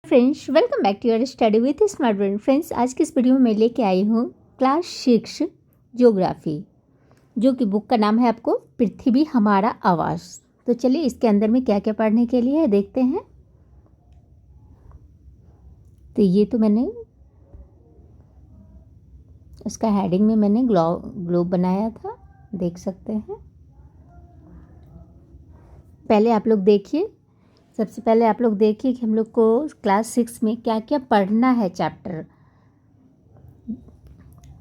Friends, welcome back to your study with smart brain. Friends, आज की इस video में मैं लेके आई हूँ क्लास 6 ज्योग्राफी, जो कि बुक का नाम है आपको पृथ्वी हमारा आवास। तो चलिए इसके अंदर में क्या क्या पढ़ने के लिए है देखते हैं। तो ये तो मैंने इसका हेडिंग में मैंने ग्लोब बनाया था, देख सकते हैं। पहले आप लोग देखिए, सबसे पहले आप लोग देखिए कि हम लोग को क्लास 6 में क्या क्या पढ़ना है चैप्टर।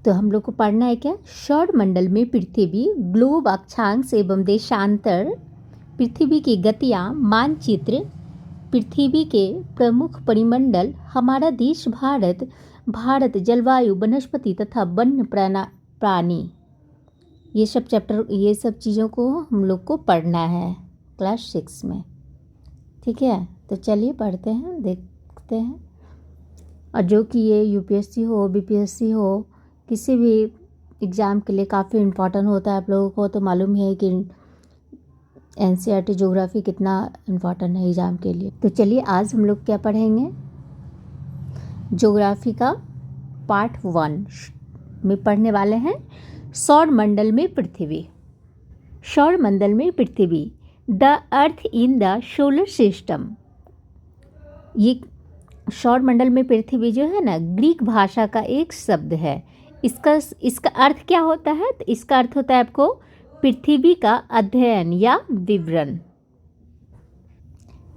तो हम लोग को पढ़ना है क्या, सौर मंडल में पृथ्वी, ग्लोब अक्षांश एवं देशांतर, पृथ्वी की गतियाँ, मानचित्र, पृथ्वी के प्रमुख परिमंडल, हमारा देश भारत, जलवायु, वनस्पति तथा वन्य प्राणी। ये सब चीज़ों को हम लोग को पढ़ना है क्लास 6 में, ठीक है। तो चलिए पढ़ते हैं, देखते हैं। और जो कि ये यूपीएससी हो, बीपीएससी हो, किसी भी एग्ज़ाम के लिए काफ़ी इम्पोर्टेंट होता है। आप लोगों को तो मालूम है कि एनसीईआरटी ज्योग्राफी कितना इम्पोर्टेंट है एग्ज़ाम के लिए। तो चलिए आज हम लोग क्या पढ़ेंगे, ज्योग्राफी का पार्ट 1 में पढ़ने वाले हैं सौर मंडल में पृथ्वी। सौर मंडल में पृथ्वी, the earth in the solar system. ये सौर मंडल में पृथ्वी जो है ना, ग्रीक भाषा का एक शब्द है। इसका अर्थ क्या होता है, तो इसका अर्थ होता है आपको पृथ्वी का अध्ययन या विवरण।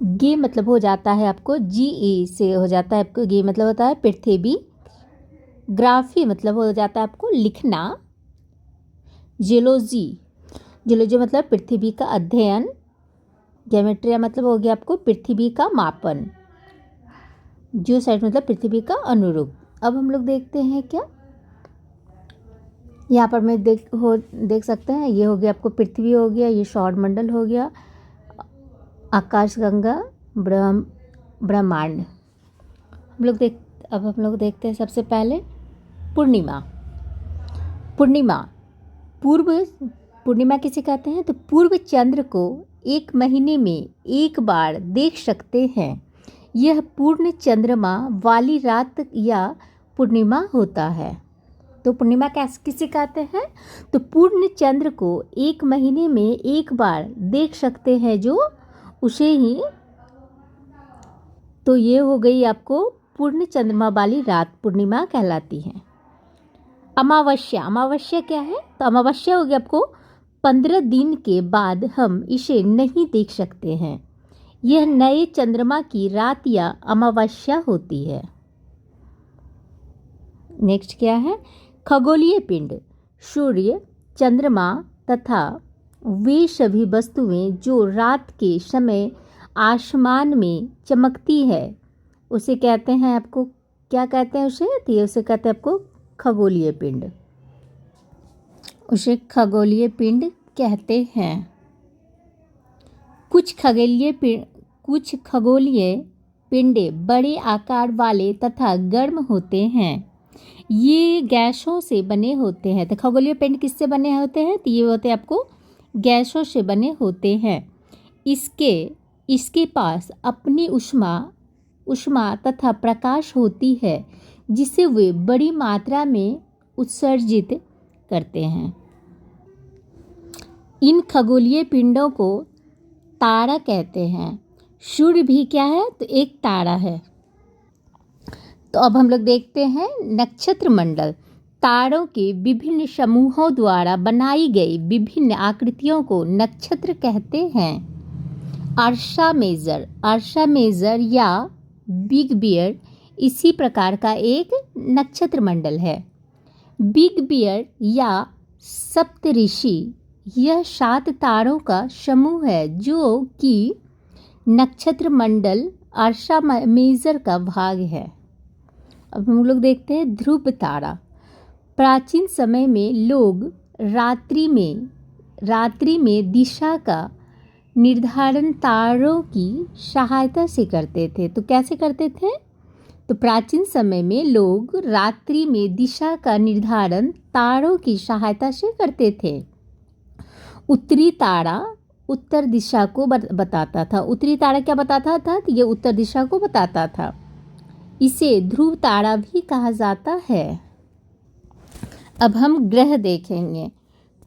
गे मतलब हो जाता है आपको GE से हो जाता है आपको, गे मतलब होता है पृथ्वी। ग्राफी मतलब हो जाता है आपको लिखना। जियोलॉजी मतलब पृथ्वी का अध्ययन। ज्योमेट्रिया मतलब हो गया आपको पृथ्वी का मापन। जियोसाइट मतलब पृथ्वी का अनुरूप। अब हम लोग देखते हैं क्या, यहाँ पर मैं देख सकते हैं। ये हो गया आपको पृथ्वी हो गया, ये सौर मंडल हो गया, आकाशगंगा, ब्रह्मांड। अब हम लोग देखते हैं सबसे पहले पूर्णिमा किसे कहते हैं, तो पूर्व चंद्र को एक महीने में एक बार देख सकते हैं। यह पूर्ण चंद्रमा वाली रात या पूर्णिमा होता है। तो पूर्णिमा किसे कहते हैं, तो पूर्ण चंद्र को एक महीने में एक बार देख सकते हैं जो उसे ही। तो ये हो गई आपको पूर्ण चंद्रमा वाली रात, पूर्णिमा कहलाती है। अमावस्या क्या है, तो अमावस्या हो गया आपको 15 दिन के बाद हम इसे नहीं देख सकते हैं। यह नए चंद्रमा की रात या अमावस्या होती है। नेक्स्ट क्या है, खगोलीय पिंड, सूर्य, चंद्रमा तथा वे सभी वस्तुएं जो रात के समय आसमान में चमकती है उसे कहते हैं, आपको क्या कहते हैं उसे, तो ये उसे कहते हैं आपको खगोलीय पिंड। उसे खगोलीय पिंड कहते हैं। कुछ खगोलीय पिंडे बड़े आकार वाले तथा गर्म होते हैं। ये गैसों से बने होते हैं। तो खगोलीय पिंड किससे बने होते हैं, तो ये होते हैं आपको गैसों से बने होते हैं। इसके पास अपनी उष्मा तथा प्रकाश होती है, जिसे वे बड़ी मात्रा में उत्सर्जित करते हैं। इन खगोलीय पिंडों को तारा कहते हैं। सूर्य भी क्या है, तो एक तारा है। तो अब हम लोग देखते हैं नक्षत्र मंडल। तारों के विभिन्न समूहों द्वारा बनाई गई विभिन्न आकृतियों को नक्षत्र कहते हैं। अर्सा मेजर या बिग बियर इसी प्रकार का एक नक्षत्र मंडल है। बिग बियर या सप्तऋषि यह 7 तारों का समूह है, जो कि नक्षत्र मंडल अर्सा मेजर का भाग है। अब हम लोग देखते हैं ध्रुव तारा। प्राचीन समय में लोग रात्रि में दिशा का निर्धारण तारों की सहायता से करते थे। तो कैसे करते थे, तो प्राचीन समय में लोग रात्रि में दिशा का निर्धारण तारों की सहायता से करते थे। उत्तरी तारा उत्तर दिशा को बताता था। उत्तरी तारा क्या बताता था, तो ये उत्तर दिशा को बताता था। इसे ध्रुव तारा भी कहा जाता है। अब हम ग्रह देखेंगे।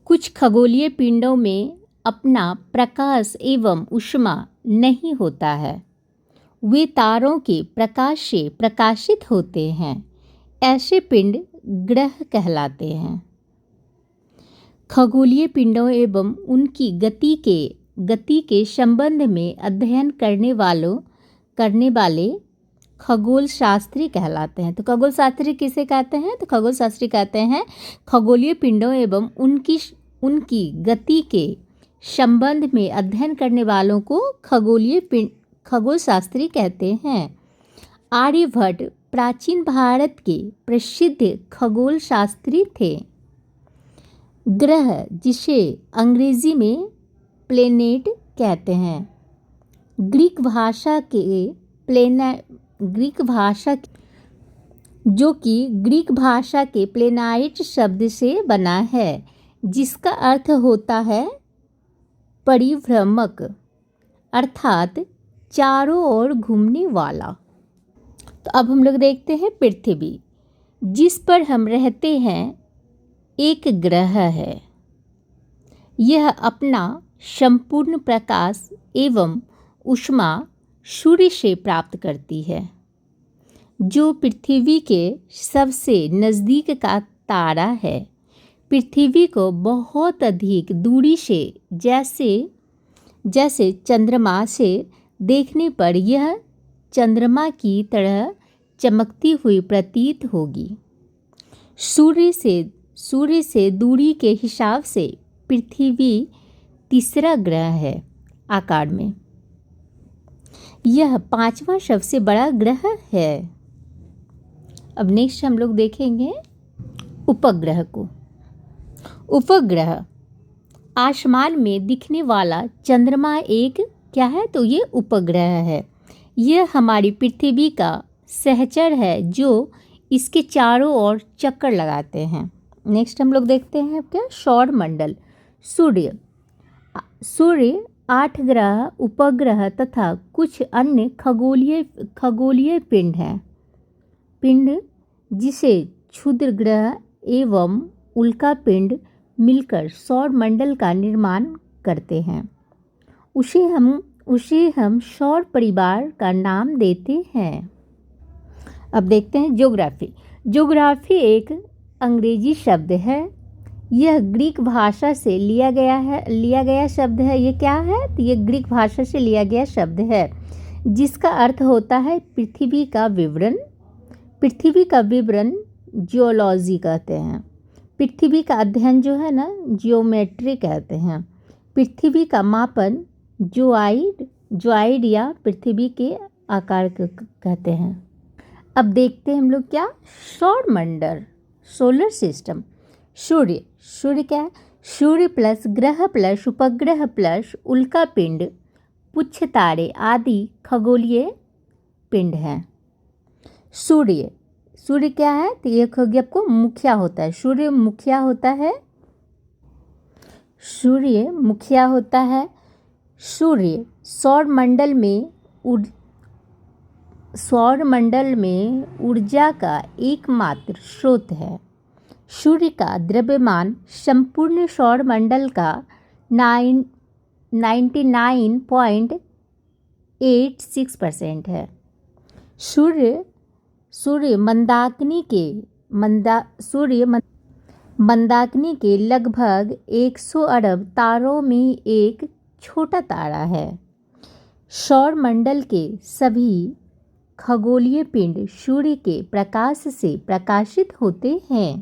कुछ खगोलीय पिंडों में अपना प्रकाश एवं ऊष्मा नहीं होता है, वे तारों के प्रकाश से प्रकाशित होते हैं। ऐसे पिंड ग्रह कहलाते हैं। खगोलीय पिंडों एवं उनकी गति के संबंध में अध्ययन करने वाले खगोल शास्त्री कहलाते हैं। तो खगोल शास्त्री किसे कहते हैं? तो खगोल शास्त्री कहते हैं खगोलीय पिंडों एवं उनकी गति के संबंध में अध्ययन करने वालों को खगोल शास्त्री कहते हैं। आर्यभट्ट प्राचीन भारत के प्रसिद्ध खगोल शास्त्री थे। ग्रह, जिसे अंग्रेजी में प्लेनेट कहते हैं, ग्रीक भाषा के प्लेनाइट शब्द से बना है, जिसका अर्थ होता है परिभ्रमक, अर्थात चारों ओर घूमने वाला। तो अब हम लोग देखते हैं पृथ्वी, जिस पर हम रहते हैं, एक ग्रह है। यह अपना संपूर्ण प्रकाश एवं ऊष्मा सूर्य से प्राप्त करती है, जो पृथ्वी के सबसे नज़दीक का तारा है। पृथ्वी को बहुत अधिक दूरी से, जैसे चंद्रमा से देखने पर यह चंद्रमा की तरह चमकती हुई प्रतीत होगी। सूर्य से दूरी के हिसाब से पृथ्वी तीसरा ग्रह है आकार में। यह 5वां सबसे बड़ा ग्रह है। अब नेक्स्ट हम लोग देखेंगे उपग्रह को। उपग्रह आसमान में दिखने वाला चंद्रमा एक क्या है? तो ये उपग्रह है। यह हमारी पृथ्वी का सहचर है, जो इसके चारों ओर चक्कर लगाते हैं। नेक्स्ट हम लोग देखते हैं क्या? सौर मंडल। सूर्य 8 ग्रह, उपग्रह तथा कुछ अन्य खगोलीय पिंड हैं। पिंड, जिसे क्षुद्र ग्रह एवं उल्का पिंड मिलकर सौर मंडल का निर्माण करते हैं, उसे हम सौर परिवार का नाम देते हैं। अब देखते हैं ज्योग्राफी। ज्योग्राफी एक अंग्रेजी शब्द है। यह ग्रीक भाषा से लिया गया शब्द है। ये क्या है? तो ये ग्रीक भाषा से लिया गया शब्द है, जिसका अर्थ होता है पृथ्वी का विवरण। पृथ्वी का विवरण जियोलॉजी कहते हैं। पृथ्वी का अध्ययन जो है ना, जियोमेट्री कहते हैं। पृथ्वी का मापन ज्वाइड या पृथ्वी के आकार कहते हैं। अब देखते हैं हम लोग क्या? सौर मंडल, सोलर सिस्टम। सूर्य क्या है? सूर्य प्लस ग्रह प्लस उपग्रह प्लस उल्का पिंड, पुच्छ तारे आदि खगोलीय पिंड हैं। सूर्य क्या है? तो ये खगोलीय आपको मुखिया होता है। सूर्य मुखिया होता है। सूर्य सौर मंडल में ऊर्जा का एकमात्र स्रोत है। सूर्य का द्रव्यमान संपूर्ण सौर मंडल का 99.86% है। सूर्य मंदाकिनी के लगभग 100 अरब तारों में एक छोटा तारा है। सौर मंडल के सभी खगोलीय पिंड सूर्य के प्रकाश से प्रकाशित होते हैं।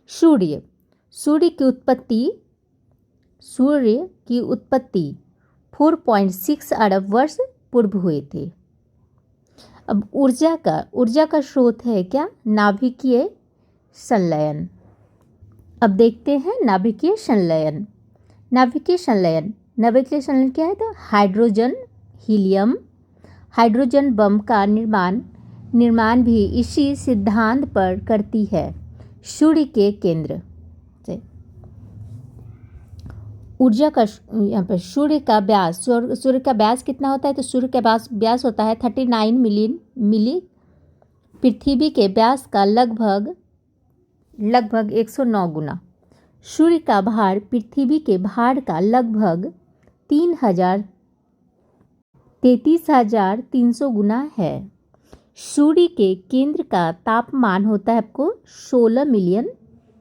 सूर्य की उत्पत्ति 4.6 अरब वर्ष पूर्व हुए थे। अब ऊर्जा का स्रोत है क्या? नाभिकीय संलयन। अब देखते हैं नाभिकीय संलयन क्या है? तो हाइड्रोजन बम का निर्माण भी इसी सिद्धांत पर करती है। सूर्य के केंद्र से ऊर्जा का यहाँ पर सूर्य का व्यास कितना होता है? तो सूर्य का व्यास होता है 39 मिली पृथ्वी के व्यास का लगभग 109 गुना। सूर्य का भार पृथ्वी के भार का लगभग 33,300 गुना है। सूर्य के केंद्र का तापमान होता है आपको 16 मिलियन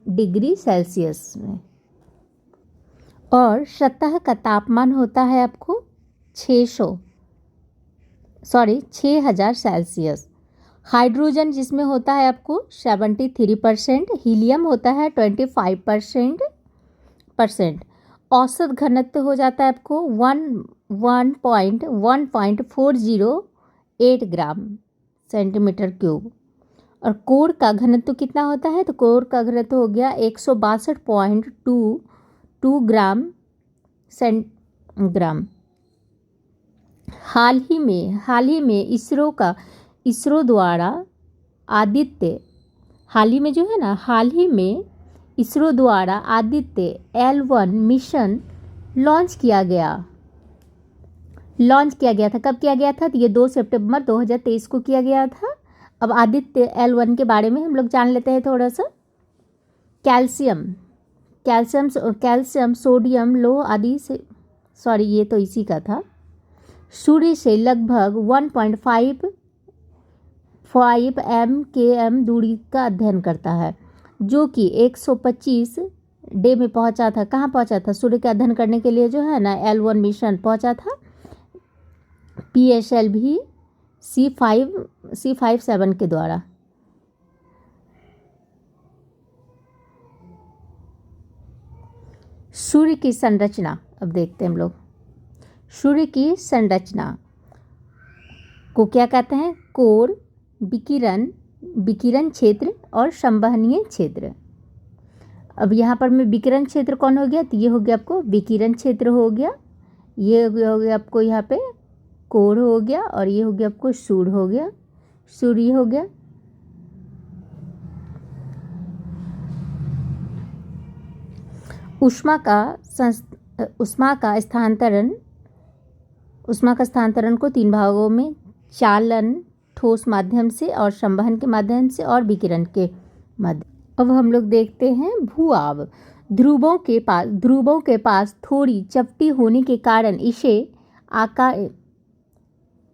डिग्री सेल्सियस में, और सतह का तापमान होता है आपको 6,000 सेल्सियस। हाइड्रोजन जिसमें होता है आपको 73%, हीलियम होता है 25%। औसत घनत्व हो जाता है आपको 1.408 ग्राम सेंटीमीटर क्यूब। और कोर का घनत्व कितना होता है? तो कोर का घनत्व हो गया 162.22 ग्राम। हाल ही में इसरो द्वारा आदित्य L1 मिशन लॉन्च किया गया था। कब किया गया था? तो ये 2 सितंबर 2023 को किया गया था। अब आदित्य L1 के बारे में हम लोग जान लेते हैं थोड़ा सा। कैल्शियम, सोडियम, लोह आदि से, ये तो इसी का था। सूर्य से लगभग 1.5 MKM दूरी का अध्ययन करता है, जो कि 125 डे में पहुंचा था। कहाँ पहुंचा था? सूर्य का अध्ययन करने के लिए जो है ना L1 मिशन पहुंचा था PSLV C57 के द्वारा। सूर्य की संरचना अब देखते हैं हम लोग। सूर्य की संरचना को क्या कहते हैं? कोर, विकिरण क्षेत्र और संवहनीय क्षेत्र। अब यहाँ पर मैं विकिरण क्षेत्र कौन हो गया? तो ये हो गया आपको विकिरण क्षेत्र हो गया, ये हो गया आपको यहाँ पे कोर हो गया, और ये हो गया आपको सूर्य हो गया। ऊष्मा का स्थानांतरण को 3 भागों में चालन, ठोस माध्यम से, और संवहन के माध्यम से, और विकिरण के माध्यम। अब हम लोग देखते हैं भूआव। ध्रुवों के पास थोड़ी चपटी होने के कारण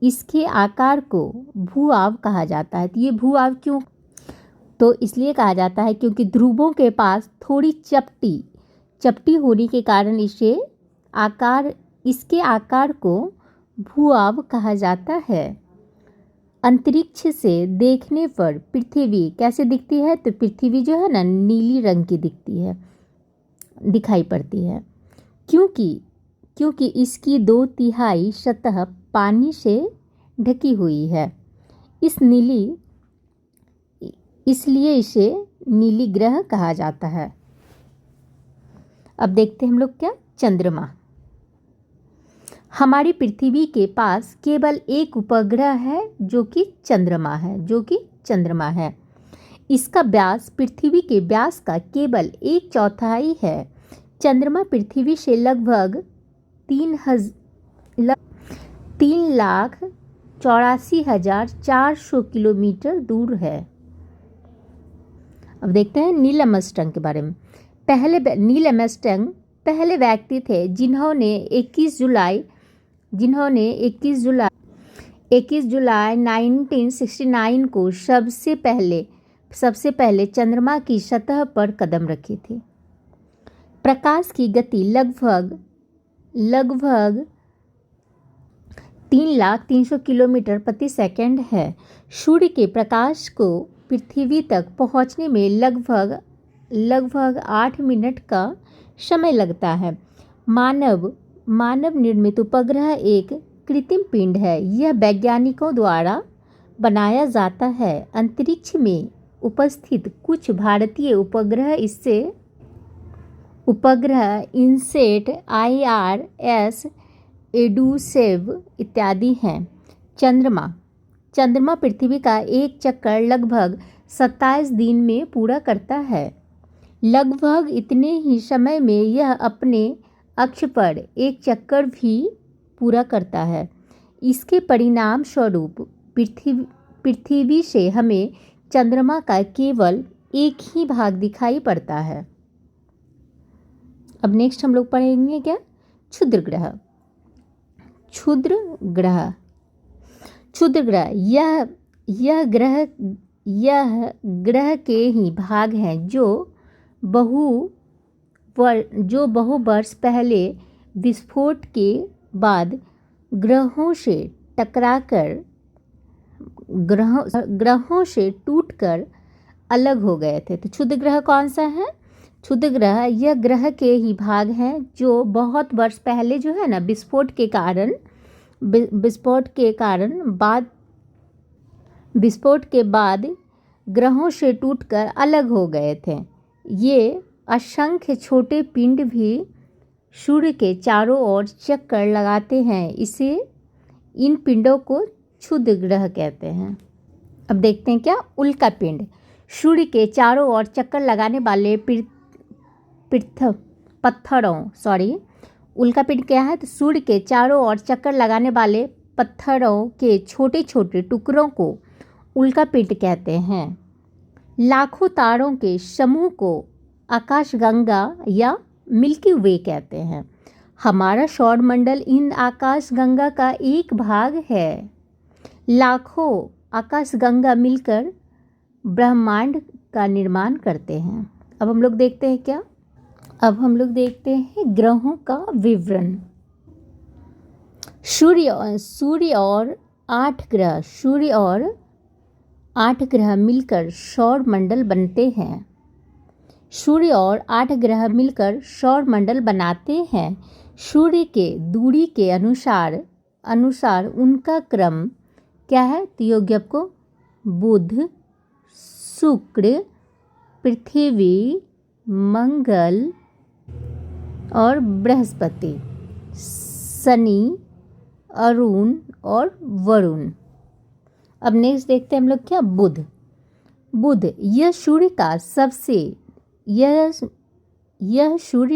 इसके आकार को भूआव कहा जाता है। तो ये भूआव क्यों? तो इसलिए कहा जाता है क्योंकि ध्रुवों के पास थोड़ी चपटी होने के कारण इसके आकार को भूआव कहा जाता है। अंतरिक्ष से देखने पर पृथ्वी कैसे दिखती है? तो पृथ्वी जो है ना नीली रंग की दिखाई पड़ती है, क्योंकि इसकी 2/3 सतह पानी से ढकी हुई है। इसलिए इसे नीली ग्रह कहा जाता है। अब देखते हैं हम लोग क्या? चंद्रमा। हमारी पृथ्वी के पास केवल एक उपग्रह है जो कि चंद्रमा है। इसका व्यास पृथ्वी के व्यास का केवल 1/4 है। चंद्रमा पृथ्वी से लगभग 3,84,400 किलोमीटर दूर है। अब देखते हैं नील आर्मस्ट्रांग के बारे में। नील आर्मस्ट्रांग पहले व्यक्ति थे जिन्होंने 21 जुलाई 1969 को सबसे पहले चंद्रमा की सतह पर कदम रखे थे। प्रकाश की गति लगभग 3,300 किलोमीटर प्रति सेकंड है। सूर्य के प्रकाश को पृथ्वी तक पहुंचने में लगभग 8 मिनट का समय लगता है। मानव निर्मित उपग्रह एक कृत्रिम पिंड है। यह वैज्ञानिकों द्वारा बनाया जाता है। अंतरिक्ष में उपस्थित कुछ भारतीय उपग्रह इनसेट, IRS, एडुसेव इत्यादि हैं। चंद्रमा पृथ्वी का एक चक्कर लगभग 27 दिन में पूरा करता है। लगभग इतने ही समय में यह अपने अक्ष पर एक चक्कर भी पूरा करता है। इसके परिणाम स्वरूप पृथ्वी से हमें चंद्रमा का केवल एक ही भाग दिखाई पड़ता है। अब नेक्स्ट हम लोग पढ़ेंगे क्या, क्षुद्र ग्रह। क्षुद्र ग्रह, क्षुद्र ग्रह यह ग्रह के ही भाग हैं जो बहु वर्ष पहले विस्फोट के बाद ग्रहों से टकराकर ग्रहों से टूटकर अलग हो गए थे। तो क्षुद्र ग्रह कौन सा है? क्षुद्र ग्रह यह ग्रह के ही भाग हैं जो बहुत वर्ष पहले जो है ना विस्फोट के बाद ग्रहों से टूटकर अलग हो गए थे। ये असंख्य छोटे पिंड भी सूर्य के चारों ओर चक्कर लगाते हैं, इसे इन पिंडों को क्षुद्र ग्रह कहते हैं। अब देखते हैं क्या, उल्का पिंड। सूर्य के चारों ओर चक्कर लगाने वाले उल्का पिंड क्या है? तो सूर्य के चारों ओर चक्कर लगाने वाले पत्थरों के छोटे छोटे टुकड़ों को उल्का पिंड कहते हैं। लाखों तारों के समूह को आकाशगंगा या मिल्की वे कहते हैं। हमारा सौरमंडल इन आकाशगंगा का एक भाग है। लाखों आकाशगंगा मिलकर ब्रह्मांड का निर्माण करते हैं। अब हम लोग देखते हैं क्या, अब हम लोग देखते हैं ग्रहों का विवरण। सूर्य और 8 ग्रह मिलकर सौरमंडल बनते हैं। सूर्य और 8 ग्रह मिलकर सौरमंडल बनाते हैं। सूर्य के दूरी के अनुसार उनका क्रम क्या है? तो योग्य आपको बुध, शुक्र, पृथ्वी, मंगल और बृहस्पति, शनि, अरुण और वरुण। अब नेक्स्ट देखते हैं हम लोग क्या, बुध यह सूर्य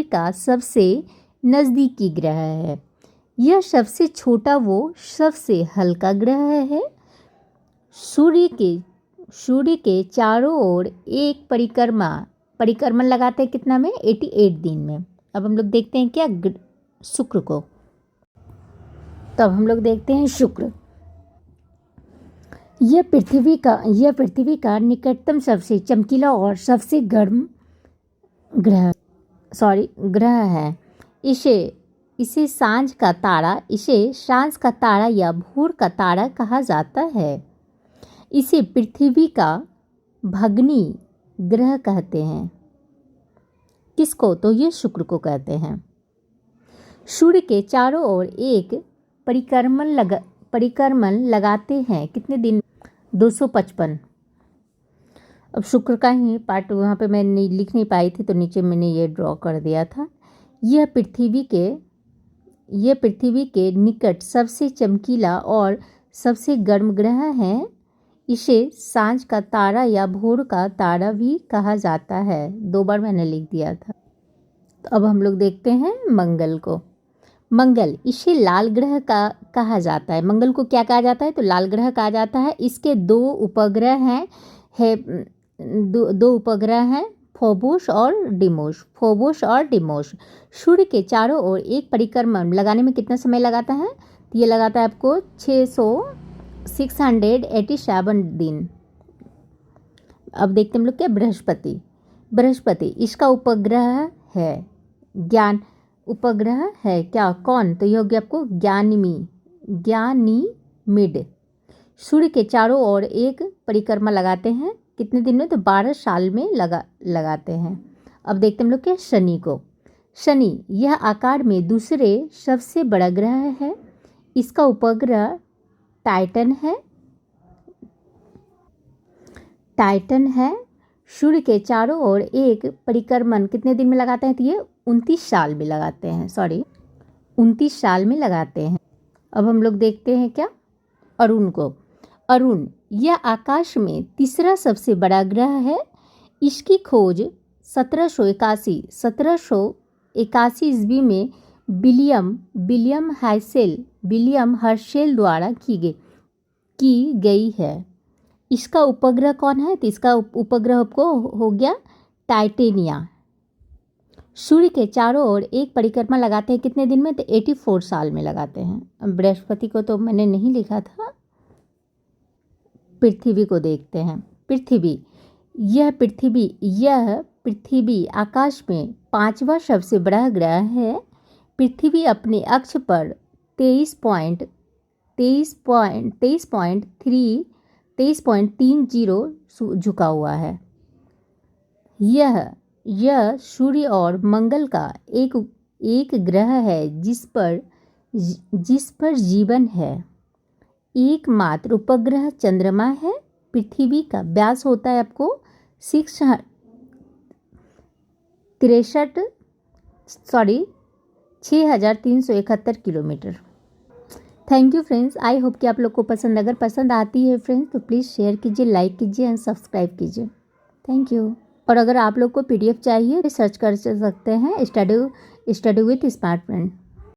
का सबसे नज़दीकी ग्रह है। यह सबसे छोटा वो सबसे हल्का ग्रह है। सूर्य के चारों ओर एक परिक्रमण लगाते हैं कितना में? 88 दिन में। अब हम लोग देखते हैं क्या, शुक्र को। तब हम लोग देखते हैं शुक्र। यह पृथ्वी का निकटतम सबसे चमकीला और सबसे गर्म ग्रह है। इसे सांझ का तारा या भोर का तारा कहा जाता है। इसे पृथ्वी का भग्नी ग्रह कहते हैं। किसको? तो ये शुक्र को कहते हैं। सूर्य के चारों ओर एक परिक्रमण लगाते हैं कितने दिन? 255। अब शुक्र का ही पार्ट वहाँ पे मैं लिख नहीं पाई थी तो नीचे मैंने ये ड्रॉ कर दिया था। यह पृथ्वी के निकट सबसे चमकीला और सबसे गर्म ग्रह है। इसे सांझ का तारा या भोर का तारा भी कहा जाता है। 2 बार मैंने लिख दिया था। तो अब हम लोग देखते हैं मंगल को। मंगल इसे लाल ग्रह का कहा जाता है। मंगल को क्या कहा जाता है? तो लाल ग्रह कहा जाता है। इसके 2 उपग्रह हैं, फोबोस और डिमोस। सूर्य के चारों ओर एक परिक्रमण लगाने में कितना समय लगाता है? तो ये लगाता है आपको 687 दिन। अब देखते हैं हम लोग क्या, बृहस्पति इसका उपग्रह है क्या? कौन? तो ये हो गया आपको गयानीमिड। सूर्य के चारों ओर एक परिक्रमा लगाते हैं कितने दिन में? तो 12 साल में लगाते हैं। अब देखते हैं हम लोग क्या, शनि को। शनि यह आकार में दूसरे सबसे बड़ा ग्रह है। इसका उपग्रह टाइटन है। सूर्य के चारों ओर एक परिक्रमण कितने दिन में लगाते हैं? तो ये 29 साल में लगाते हैं। 29 साल में लगाते हैं। अब हम लोग देखते हैं क्या, अरुण को। अरुण यह आकाश में तीसरा सबसे बड़ा ग्रह है। इसकी खोज 1781 ईस्वी में विलियम हर्शेल द्वारा की गई है। इसका उपग्रह कौन है? तो इसका उपग्रह आपको हो गया टाइटेनिया। सूर्य के चारों ओर एक परिक्रमा लगाते हैं कितने दिन में? तो 84 साल में लगाते हैं। बृहस्पति को तो मैंने नहीं लिखा था। पृथ्वी को देखते हैं। पृथ्वी, यह पृथ्वी आकाश में 5वां सबसे बड़ा ग्रह है। पृथ्वी अपने अक्ष पर 23.30 झुका हुआ है। यह सूर्य और मंगल का एक ग्रह है जिस पर जीवन है। एकमात्र उपग्रह चंद्रमा है। पृथ्वी का व्यास होता है आपको 6371 kilometre. Thank you friends. I hope कि आप लोग को पसंद, अगर पसंद आती है फ्रेंड्स तो प्लीज़ शेयर कीजिए, लाइक कीजिए एंड सब्सक्राइब कीजिए। Thank you. और अगर आप लोग को PDF चाहिए तो सर्च कर सकते हैं स्टडी विथ स्मार्ट फ्रेंड।